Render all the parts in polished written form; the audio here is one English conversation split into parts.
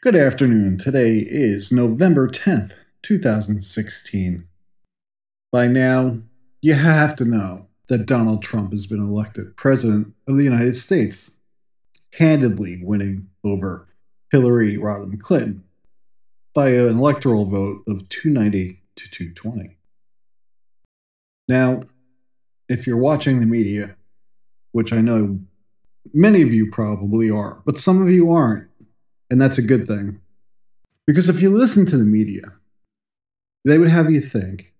Good afternoon. Today is November 10th, 2016. By now, you have to know that Donald Trump has been elected President of the United States, handedly winning over Hillary Rodham Clinton by an electoral vote of 290 to 220. Now, if you're watching the media, which I know many of you probably are, but some of you aren't, and that's a good thing. Because if you listen to the media, they would have you think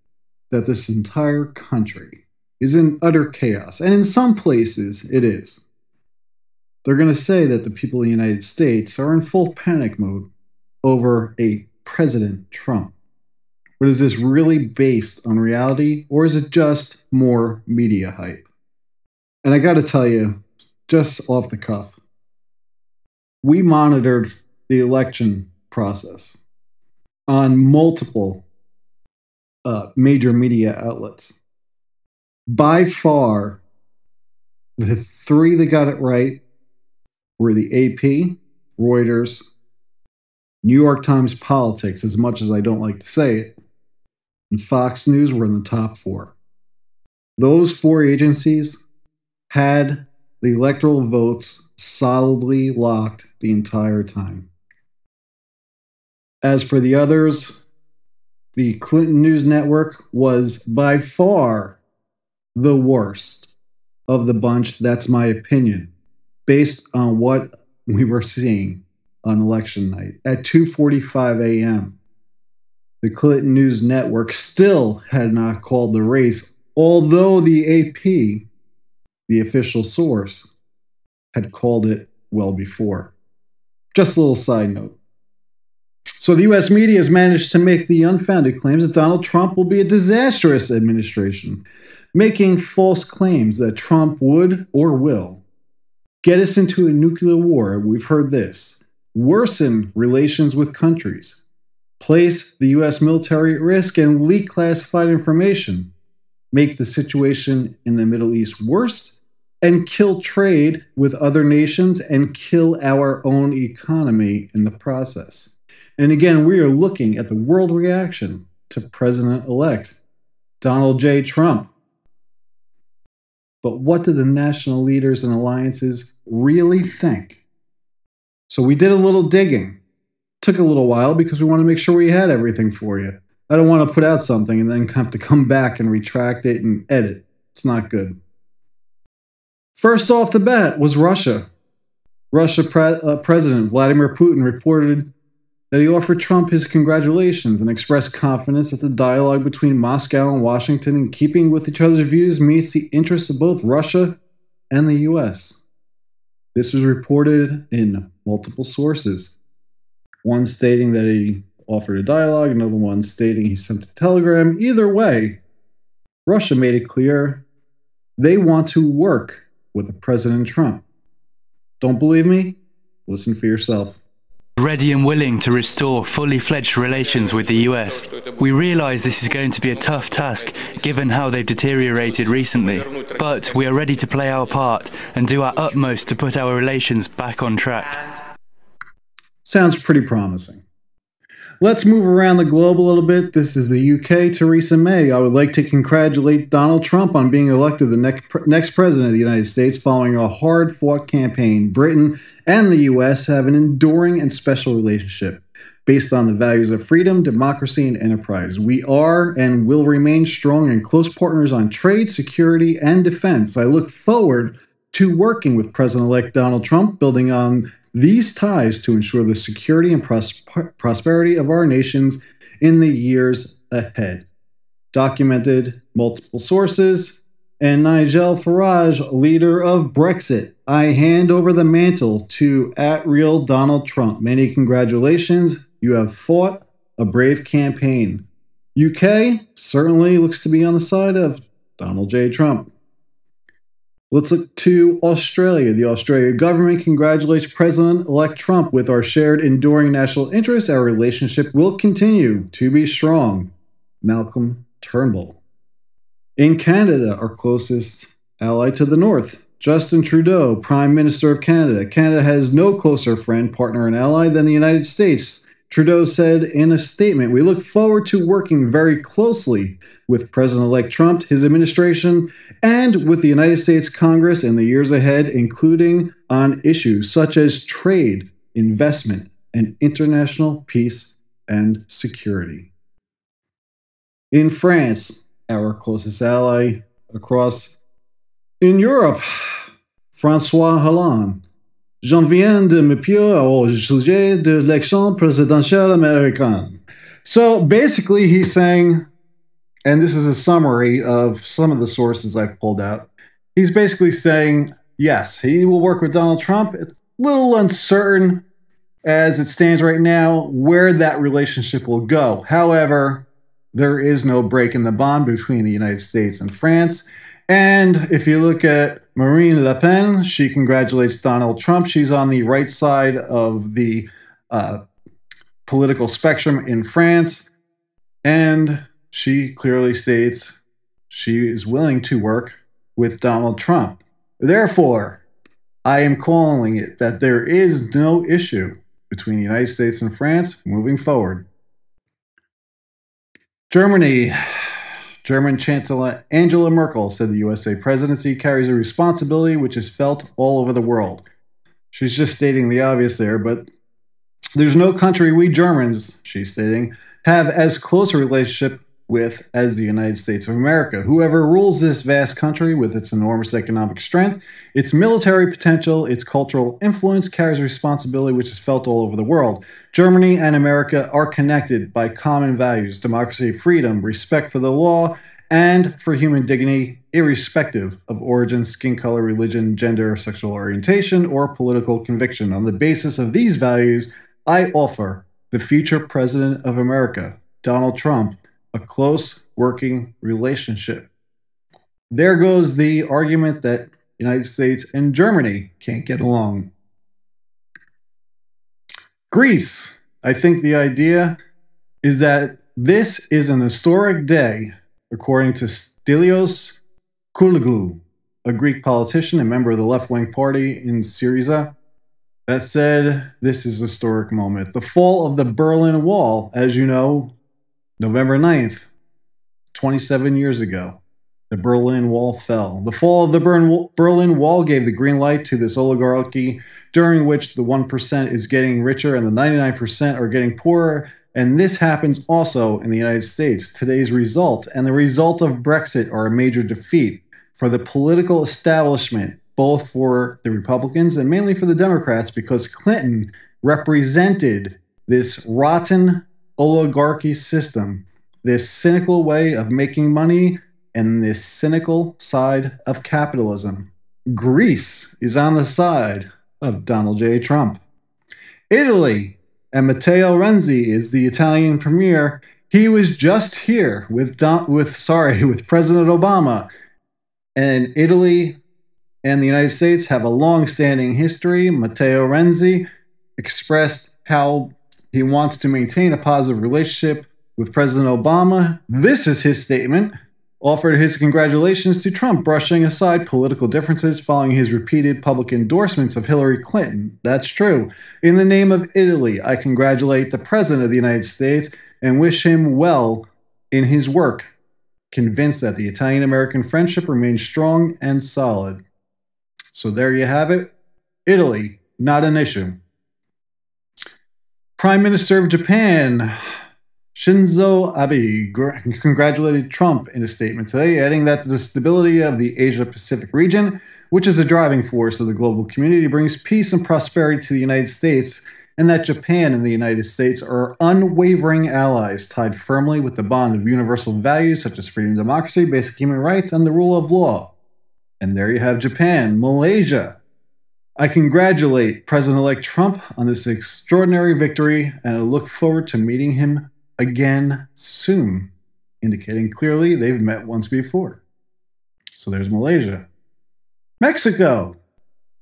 that this entire country is in utter chaos. And in some places, it is. They're going to say that the people of the United States are in full panic mode over a President Trump. But is this really based on reality, or is it just more media hype? And I got to tell you, just off the cuff, we monitored the election process on multiple major media outlets. By far, the three that got it right were the AP, Reuters, New York Times Politics, as much as I don't like to say it, and Fox News were in the top four. Those four agencies had the electoral votes solidly locked the entire time. As for the others, the Clinton News Network was by far the worst of the bunch. That's my opinion, based on what we were seeing on election night. At 2:45 a.m., the Clinton News Network still had not called the race, although the AP, the official source, had called it well before. Just a little side note. So the U.S. media has managed to make the unfounded claims that Donald Trump will be a disastrous administration, making false claims that Trump would or will get us into a nuclear war. We've heard this. Worsen relations with countries, place the U.S. military at risk, and leak classified information, make the situation in the Middle East worse, and kill trade with other nations and kill our own economy in the process. And again, we are looking at the world reaction to President-elect Donald J. Trump. But what do the national leaders and alliances really think? So we did a little digging. Took a little while because we want to make sure we had everything for you. I don't want to put out something and then have to come back and retract it and edit. It's not good. First off the bat was Russia. President Vladimir Putin reported that he offered Trump his congratulations and expressed confidence that the dialogue between Moscow and Washington, in keeping with each other's views, meets the interests of both Russia and the U.S. This was reported in multiple sources. One stating that he offered a dialogue, another one stating he sent a telegram. Either way, Russia made it clear they want to work with President Trump. Don't believe me? Listen for yourself. Ready and willing to restore fully fledged relations with the US. We realize this is going to be a tough task given how they've deteriorated recently, but we are ready to play our part and do our utmost to put our relations back on track. Sounds pretty promising. Let's move around the globe a little bit. This is the UK. Theresa May. I would like to congratulate Donald Trump on being elected the next president of the United States following a hard-fought campaign. Britain and the US have an enduring and special relationship based on the values of freedom, democracy, and enterprise. We are and will remain strong and close partners on trade, security, and defense. I look forward to working with President-elect Donald Trump, building on these ties to ensure the security and prosperity of our nations in the years ahead. Documented multiple sources. And Nigel Farage, leader of Brexit. I hand over the mantle to @real Donald Trump. Many congratulations. You have fought a brave campaign. UK certainly looks to be on the side of Donald J. Trump. Let's look to Australia. The Australian government congratulates President-elect Trump. With our shared enduring national interests, our relationship will continue to be strong. Malcolm Turnbull. In Canada, our closest ally to the north, Justin Trudeau, Prime Minister of Canada. Canada has no closer friend, partner, and ally than the United States. Trudeau said in a statement, "We look forward to working very closely with President-elect Trump, his administration, and with the United States Congress in the years ahead, including on issues such as trade, investment, and international peace and security." In France, our closest ally across in Europe, François Hollande. J'en viens de m'appuyer au sujet de l'élection présidentielle américaine. So basically, he's saying, and this is a summary of some of the sources I've pulled out, he's basically saying, yes, he will work with Donald Trump. It's a little uncertain as it stands right now where that relationship will go. However, there is no break in the bond between the United States and France. And if you look at Marine Le Pen, she congratulates Donald Trump. She's on the right side of the political spectrum in France. And she clearly states she is willing to work with Donald Trump. Therefore, I am calling it that there is no issue between the United States and France moving forward. Germany. German Chancellor Angela Merkel said the USA presidency carries a responsibility which is felt all over the world. She's just stating the obvious there, but there's no country we Germans, she's stating, have as close a relationship with as the United States of America. Whoever rules this vast country with its enormous economic strength, its military potential, its cultural influence carries responsibility which is felt all over the world. Germany and America are connected by common values: democracy, freedom, respect for the law, and for human dignity, irrespective of origin, skin color, religion, gender, sexual orientation, or political conviction. On the basis of these values, I offer the future President of America, Donald Trump, a close working relationship. There goes the argument that the United States and Germany can't get along. Greece. I think the idea is that this is an historic day, according to Stelios Kouloglou, a Greek politician and member of the left-wing party in Syriza, that said this is a historic moment. The fall of the Berlin Wall, as you know, November 9th, 27 years ago, the Berlin Wall fell. The fall of the Berlin Wall gave the green light to this oligarchy, during which the 1% is getting richer and the 99% are getting poorer. And this happens also in the United States. Today's result and the result of Brexit are a major defeat for the political establishment, both for the Republicans and mainly for the Democrats, because Clinton represented this rotten oligarchy system, this cynical way of making money, and this cynical side of capitalism. Greece is on the side of Donald J. Trump. Italy, and Matteo Renzi is the Italian premier. He was just here with President Obama. And Italy and the United States have a long-standing history. Matteo Renzi expressed how he wants to maintain a positive relationship with President Obama. This is his statement. Offered his congratulations to Trump, brushing aside political differences following his repeated public endorsements of Hillary Clinton. That's true. In the name of Italy, I congratulate the President of the United States and wish him well in his work, convinced that the Italian-American friendship remains strong and solid. So there you have it. Italy, not an issue. Prime Minister of Japan, Shinzo Abe, congratulated Trump in a statement today, adding that the stability of the Asia-Pacific region, which is a driving force of the global community, brings peace and prosperity to the United States, and that Japan and the United States are unwavering allies, tied firmly with the bond of universal values such as freedom, democracy, basic human rights, and the rule of law. And there you have Japan. Malaysia. I congratulate President-elect Trump on this extraordinary victory, and I look forward to meeting him again soon, indicating clearly they've met once before. So there's Malaysia. Mexico.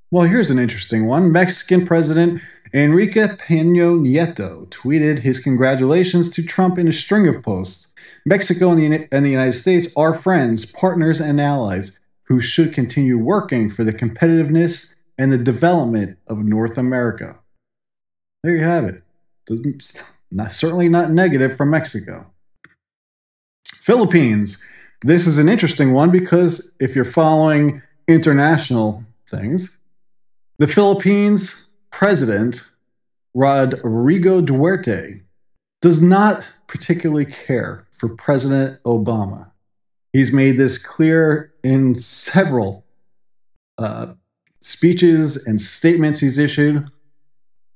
Well, here's an interesting one. Mexican President Enrique Peña Nieto tweeted his congratulations to Trump in a string of posts. Mexico and the United States are friends, partners, and allies. who should continue working for the competitiveness and the development of North America. There you have it. Certainly not negative from Mexico. Philippines. This is an interesting one because if you're following international things, the Philippines president, Rodrigo Duterte, does not particularly care for President Obama. He's made this clear in several speeches and statements he's issued.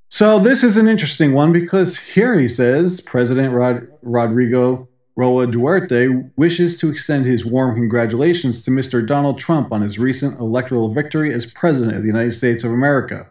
So this is an interesting one because here he says President Rodrigo Roa Duarte wishes to extend his warm congratulations to Mr. Donald Trump on his recent electoral victory as President of the United States of America.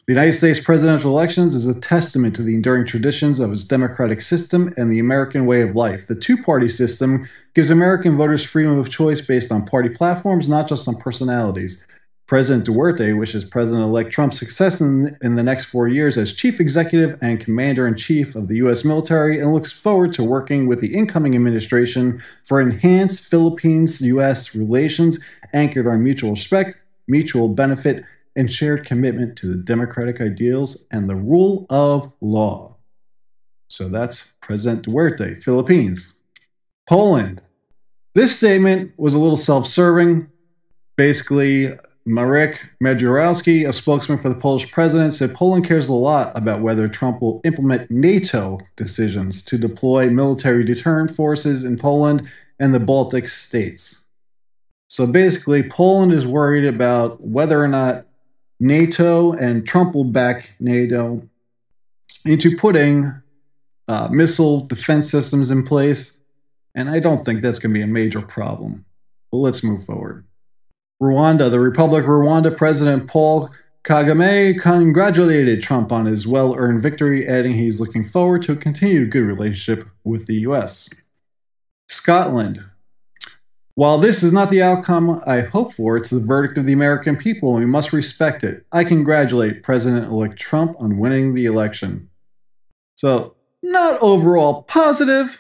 The United States presidential elections is a testament to the enduring traditions of its democratic system and the American way of life. The two-party system gives American voters freedom of choice based on party platforms, not just on personalities. President Duarte wishes President-elect Trump success in the next 4 years as Chief Executive and Commander-in-Chief of the U.S. military and looks forward to working with the incoming administration for enhanced Philippines-U.S. relations anchored on mutual respect, mutual benefit, and shared commitment to the democratic ideals and the rule of law. So that's President Duarte, Philippines. Poland. This statement was a little self-serving. Basically, Marek Medjurowski, a spokesman for the Polish president, said Poland cares a lot about whether Trump will implement NATO decisions to deploy military deterrent forces in Poland and the Baltic states. So basically, Poland is worried about whether or not NATO and Trump will back NATO into putting missile defense systems in place. And I don't think that's going to be a major problem. But let's move forward. Rwanda, the Republic of Rwanda President Paul Kagame congratulated Trump on his well-earned victory, adding he's looking forward to a continued good relationship with the U.S. Scotland. While this is not the outcome I hope for, it's the verdict of the American people, and we must respect it. I congratulate President-elect Trump on winning the election. So, not overall positive,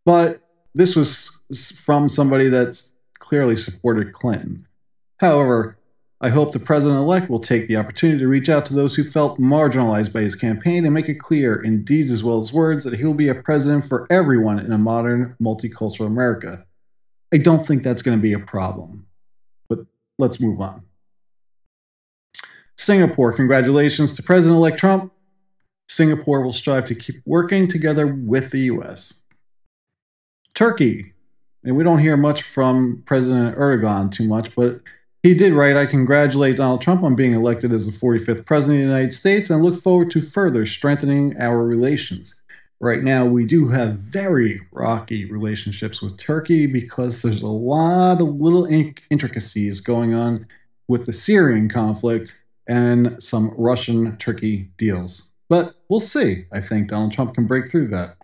but this was from somebody that's clearly supported Clinton. However, I hope the president-elect will take the opportunity to reach out to those who felt marginalized by his campaign and make it clear in deeds as well as words that he will be a president for everyone in a modern, multicultural America. I don't think that's going to be a problem, but let's move on. Singapore, congratulations to President-elect Trump. Singapore will strive to keep working together with the U.S. Turkey, and we don't hear much from President Erdogan too much, but he did write, I congratulate Donald Trump on being elected as the 45th President of the United States and look forward to further strengthening our relations. Right now, we do have very rocky relationships with Turkey because there's a lot of little intricacies going on with the Syrian conflict and some Russian-Turkey deals. But we'll see. I think Donald Trump can break through that.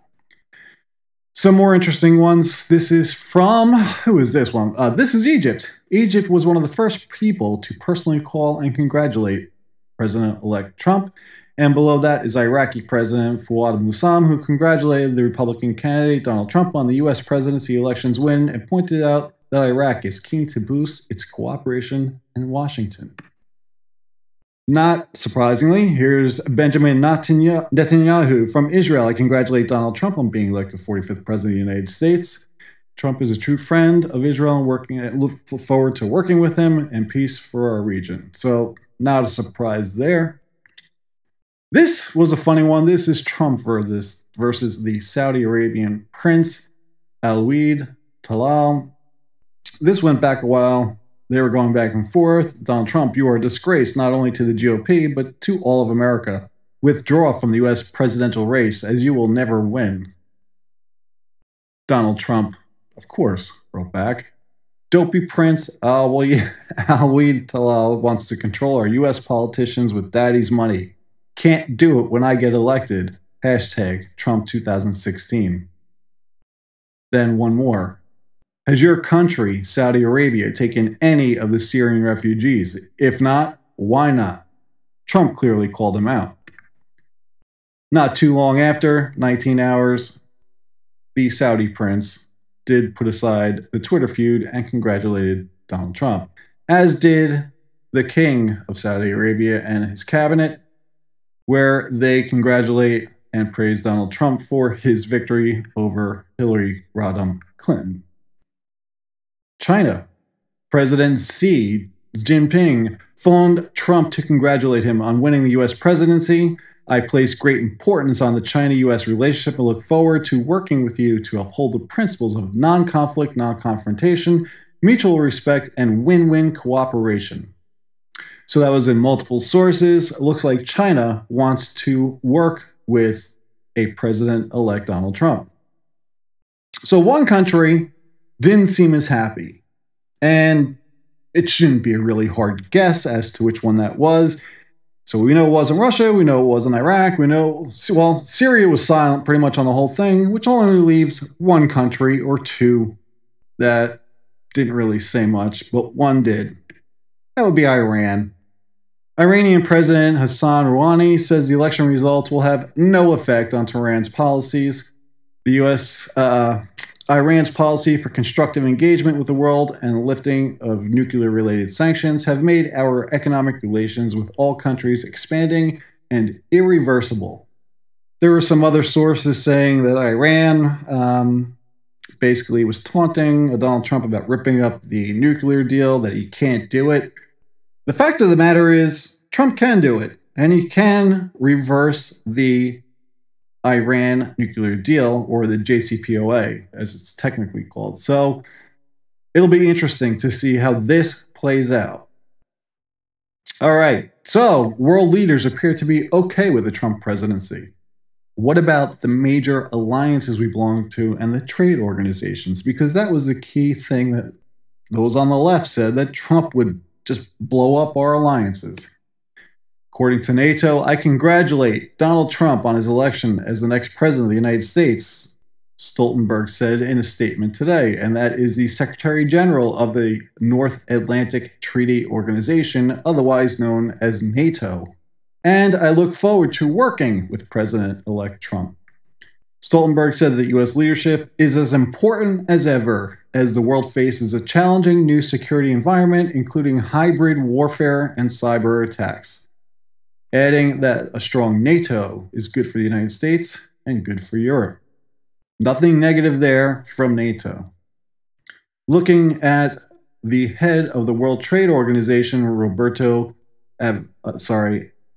Some more interesting ones. This is from, who is this one? This is Egypt. Egypt was one of the first people to personally call and congratulate President-elect Trump. And below that is Iraqi President Fouad Moussam, who congratulated the Republican candidate Donald Trump on the U.S. presidency election's win and pointed out that Iraq is keen to boost its cooperation in Washington. Not surprisingly, here's Benjamin Netanyahu from Israel. I congratulate Donald Trump on being elected 45th President of the United States. Trump is a true friend of Israel and look forward to working with him and peace for our region. So, not a surprise there. This was a funny one. This is Trump versus the Saudi Arabian Prince Alwaleed Talal. This went back a while. They were going back and forth. Donald Trump, you are a disgrace not only to the GOP, but to all of America. Withdraw from the U.S. presidential race, as you will never win. Donald Trump, of course, wrote back, Dopey Prince Alwaleed Talal wants to control our U.S. politicians with daddy's money. Can't do it when I get elected. Hashtag Trump 2016. Then one more. Has your country, Saudi Arabia, taken any of the Syrian refugees? If not, why not? Trump clearly called him out. Not too long after, 19 hours, the Saudi prince did put aside the Twitter feud and congratulated Donald Trump, as did the King of Saudi Arabia and his cabinet, where they congratulate and praise Donald Trump for his victory over Hillary Rodham Clinton. China. President Xi Jinping phoned Trump to congratulate him on winning the U.S. presidency. I place great importance on the China-U.S. relationship and look forward to working with you to uphold the principles of non-conflict, non-confrontation, mutual respect, and win-win cooperation. So that was in multiple sources. It looks like China wants to work with a president-elect Donald Trump. So one country didn't seem as happy. And it shouldn't be a really hard guess as to which one that was. So we know it wasn't Russia. We know it wasn't Iraq. We know, well, Syria was silent pretty much on the whole thing, which only leaves one country or two that didn't really say much, but one did. That would be Iran. Iranian President Hassan Rouhani says the election results will have no effect on Tehran's policies. The U.S. Iran's policy for constructive engagement with the world and the lifting of nuclear-related sanctions have made our economic relations with all countries expanding and irreversible. There were some other sources saying that Iran basically was taunting Donald Trump about ripping up the nuclear deal, that he can't do it. The fact of the matter is, Trump can do it, and he can reverse the Iran nuclear deal, or the JCPOA, as it's technically called. So it'll be interesting to see how this plays out. All right, so world leaders appear to be okay with the Trump presidency. What about the major alliances we belong to and the trade organizations? Because that was the key thing that those on the left said, that Trump would just blow up our alliances. According to NATO, I congratulate Donald Trump on his election as the next president of the United States, Stoltenberg said in a statement today, and that is the Secretary General of the North Atlantic Treaty Organization, otherwise known as NATO. And I look forward to working with President-elect Trump. Stoltenberg said that U.S. leadership is as important as ever as the world faces a challenging new security environment, including hybrid warfare and cyber attacks, adding that a strong NATO is good for the United States and good for Europe. Nothing negative there from NATO. Looking at the head of the World Trade Organization, Roberto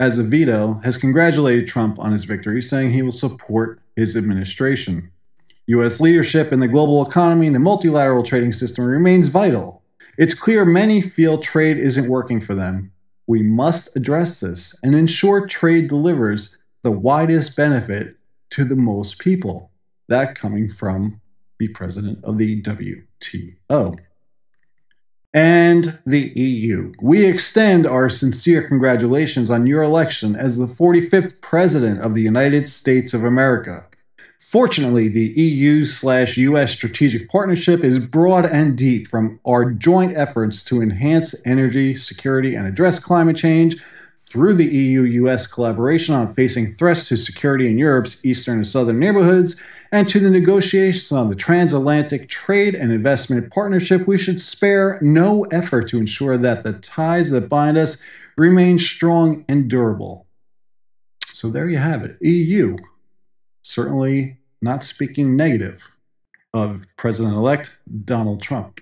Azevedo, has congratulated Trump on his victory, saying he will support his administration. U.S. leadership in the global economy and the multilateral trading system remains vital. It's clear many feel trade isn't working for them. We must address this and ensure trade delivers the widest benefit to the most people. That coming from the president of the WTO. And the EU. We extend our sincere congratulations on your election as the 45th President of the United States of America. Fortunately, the EU/US strategic partnership is broad and deep, from our joint efforts to enhance energy security and address climate change, through the EU-US collaboration on facing threats to security in Europe's eastern and southern neighborhoods, and to the negotiations on the transatlantic trade and investment partnership. We should spare no effort to ensure that the ties that bind us remain strong and durable. So there you have it. EU. Certainly not speaking negative of President-elect Donald Trump.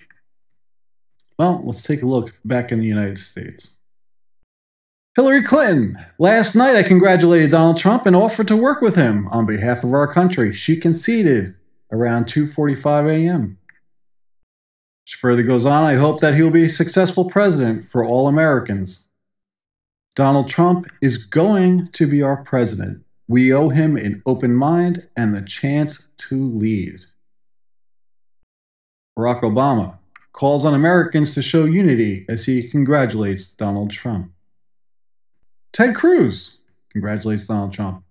Well, let's take a look back in the United States. Hillary Clinton. Last night, I congratulated Donald Trump and offered to work with him on behalf of our country. She conceded around 2:45 a.m. She further goes on, I hope that he will be a successful president for all Americans. Donald Trump is going to be our president. We owe him an open mind and the chance to lead. Barack Obama calls on Americans to show unity as he congratulates Donald Trump. Ted Cruz congratulates Donald Trump.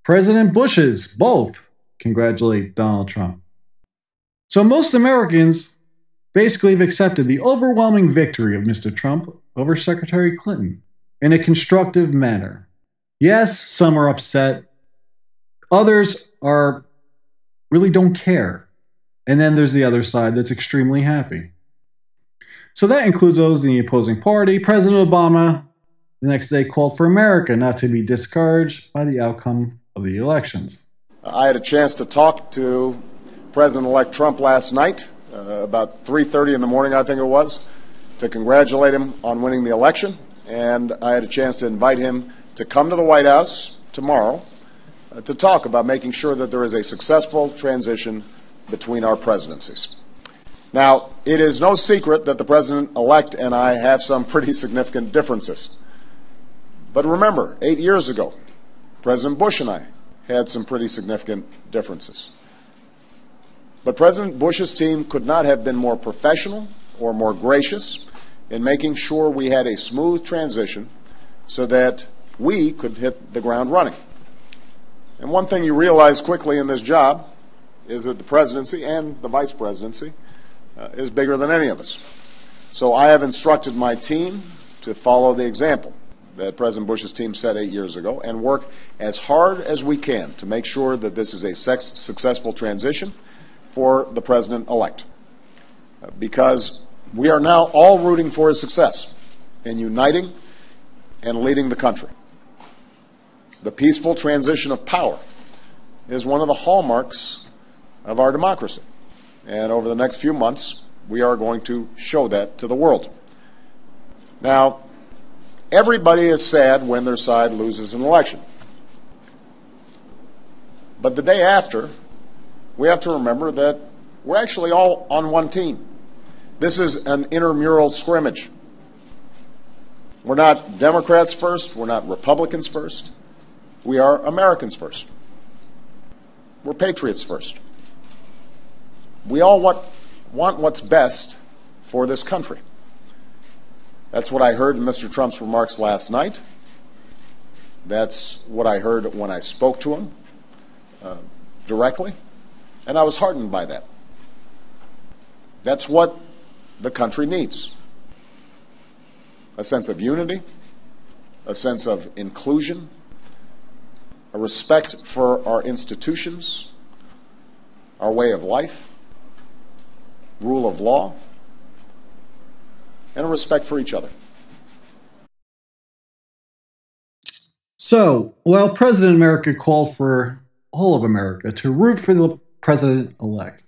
President Bush's both congratulate Donald Trump. So most Americans basically have accepted the overwhelming victory of Mr. Trump over Secretary Clinton in a constructive manner. Yes, some are upset. Others really don't care. And then there's the other side that's extremely happy. So that includes those in the opposing party. President Obama the next day called for America not to be discouraged by the outcome of the elections. I had a chance to talk to President-elect Trump last night, about 3:30 in the morning, I think it was, to congratulate him on winning the election. And I had a chance to invite him to come to the White House tomorrow to talk about making sure that there is a successful transition between our presidencies. Now, it is no secret that the President-elect and I have some pretty significant differences. But remember, 8 years ago, President Bush and I had some pretty significant differences. But President Bush's team could not have been more professional or more gracious in making sure we had a smooth transition so that we could hit the ground running. And one thing you realize quickly in this job is that the presidency and the vice presidency is bigger than any of us. So I have instructed my team to follow the example that President Bush's team set 8 years ago and work as hard as we can to make sure that this is a successful transition for the President-elect. Because we are now all rooting for his success in uniting and leading the country. The peaceful transition of power is one of the hallmarks of our democracy. And over the next few months, we are going to show that to the world. Now, everybody is sad when their side loses an election. But the day after, we have to remember that we're actually all on one team. This is an intramural scrimmage. We're not Democrats first. We're not Republicans first. We are Americans first. We're patriots first. We all want what's best for this country. That's what I heard in Mr. Trump's remarks last night. That's what I heard when I spoke to him directly, and I was heartened by that. That's what the country needs. A sense of unity, a sense of inclusion, a respect for our institutions, our way of life, rule of law, and a respect for each other. So, while President America called for all of America to root for the president-elect,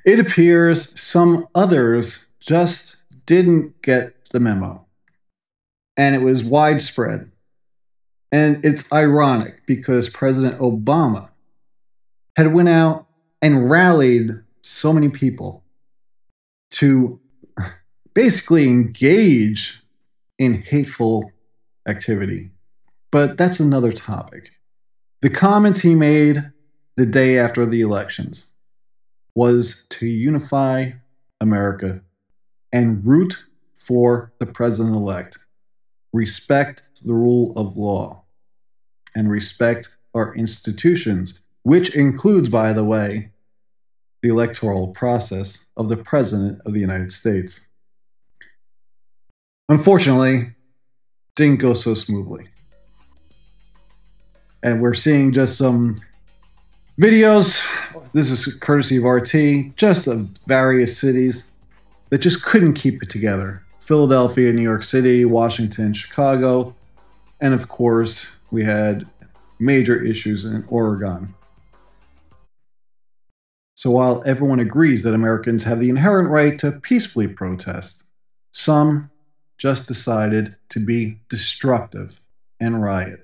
it appears some others just didn't get the memo. And it was widespread. And it's ironic because President Obama had went out and rallied so many people to basically engage in hateful activity. But that's another topic. The comments he made the day after the elections was to unify America and root for the president-elect, respect the rule of law, and respect our institutions, which includes, by the way, the electoral process of the President of the United States. Unfortunately, didn't go so smoothly. And we're seeing just some videos, this is courtesy of RT, just of various cities that just couldn't keep it together. Philadelphia, New York City, Washington, Chicago, and of course, we had major issues in Oregon. So while everyone agrees that Americans have the inherent right to peacefully protest, some just decided to be destructive and riot.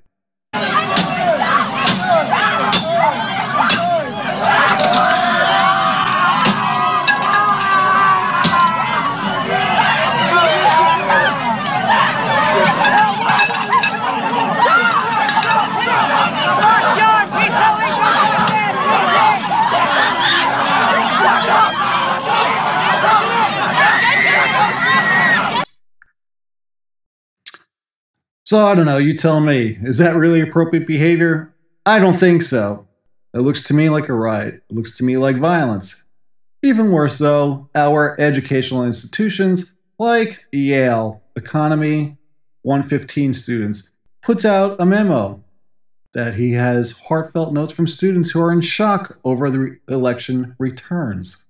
So I don't know, you tell me, is that really appropriate behavior? I don't think so. It looks to me like a riot. It looks to me like violence. Even worse though, our educational institutions like Yale Economy 115 students puts out a memo that he has heartfelt notes from students who are in shock over the election returns.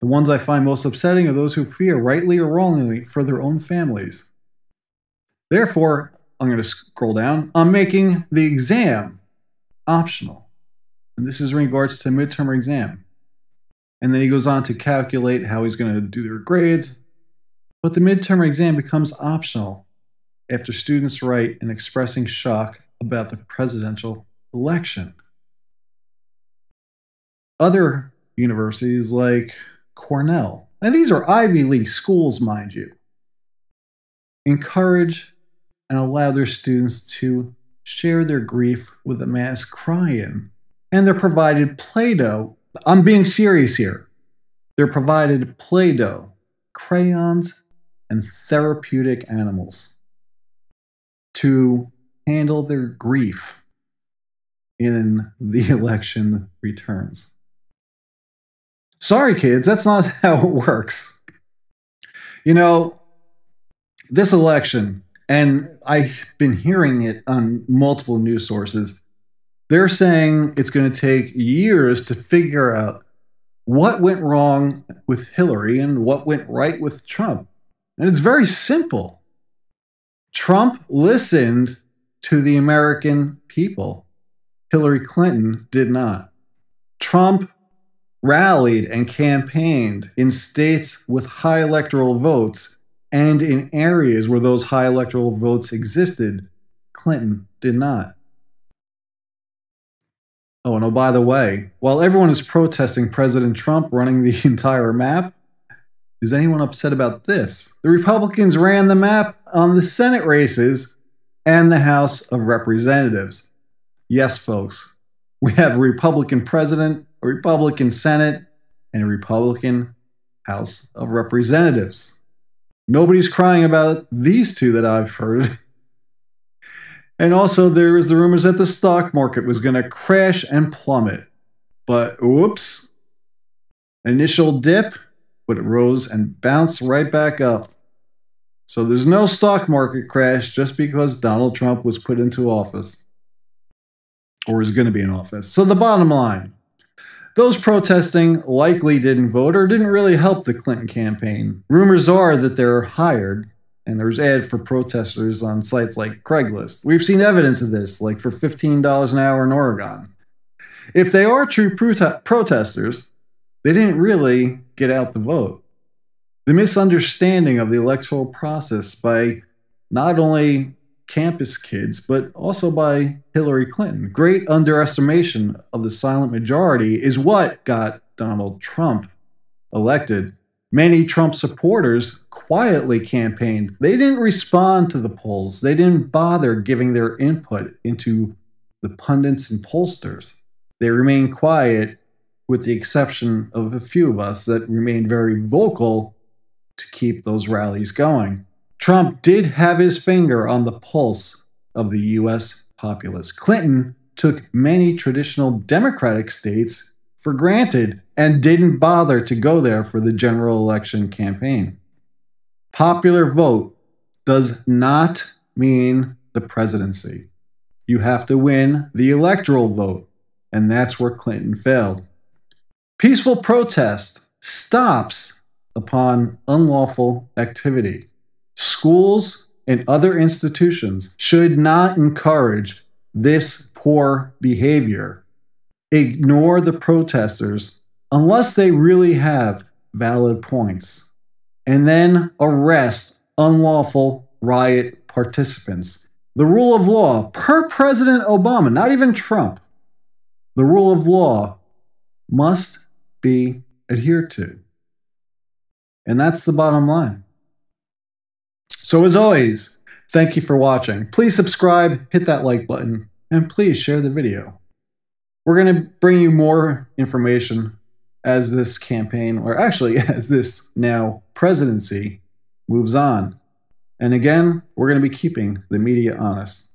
The ones I find most upsetting are those who fear, rightly or wrongly, for their own families. Therefore, I'm going to scroll down. I'm making the exam optional. And this is in regards to midterm exam. And then he goes on to calculate how he's going to do their grades. But the midterm exam becomes optional after students write in expressing shock about the presidential election. Other universities like Cornell, and these are Ivy League schools, mind you, encourage and allow their students to share their grief with a mass cry-in. And they're provided Play-Doh. I'm being serious here. They're provided Play-Doh, crayons, and therapeutic animals to handle their grief in the election returns. Sorry, kids, that's not how it works. You know, this election, and I've been hearing it on multiple news sources, they're saying it's going to take years to figure out what went wrong with Hillary and what went right with Trump. And it's very simple. Trump listened to the American people. Hillary Clinton did not. Trump rallied and campaigned in states with high electoral votes and in areas where those high electoral votes existed. Clinton did not. Oh, and by the way, while everyone is protesting President Trump running the entire map, is anyone upset about this? The Republicans ran the map on the Senate races and the House of Representatives. Yes, folks, we have a Republican president, a Republican Senate, and a Republican House of Representatives. Nobody's crying about these two that I've heard. And also, there was the rumors that the stock market was going to crash and plummet. But whoops, initial dip, but it rose and bounced right back up. So there's no stock market crash just because Donald Trump was put into office. Or is going to be in office. So the bottom line, those protesting likely didn't vote or didn't really help the Clinton campaign. Rumors are that they're hired, and there's ads for protesters on sites like Craigslist. We've seen evidence of this, like for $15 an hour in Oregon. If they are true protesters, they didn't really get out the vote. The misunderstanding of the electoral process by not only campus kids, but also by Hillary Clinton. Great underestimation of the silent majority is what got Donald Trump elected. Many Trump supporters quietly campaigned. They didn't respond to the polls. They didn't bother giving their input into the pundits and pollsters. They remained quiet, with the exception of a few of us that remained very vocal to keep those rallies going. Trump did have his finger on the pulse of the U.S. populace. Clinton took many traditional Democratic states for granted and didn't bother to go there for the general election campaign. Popular vote does not mean the presidency. You have to win the electoral vote, and that's where Clinton failed. Peaceful protest stops upon unlawful activity. Schools and other institutions should not encourage this poor behavior. Ignore the protesters unless they really have valid points, and then arrest unlawful riot participants. The rule of law, per President Obama, not even Trump, the rule of law must be adhered to. And that's the bottom line. So as always, thank you for watching. Please subscribe, hit that like button, and please share the video. We're going to bring you more information as this campaign, or actually as this now presidency, moves on. And again, we're going to be keeping the media honest.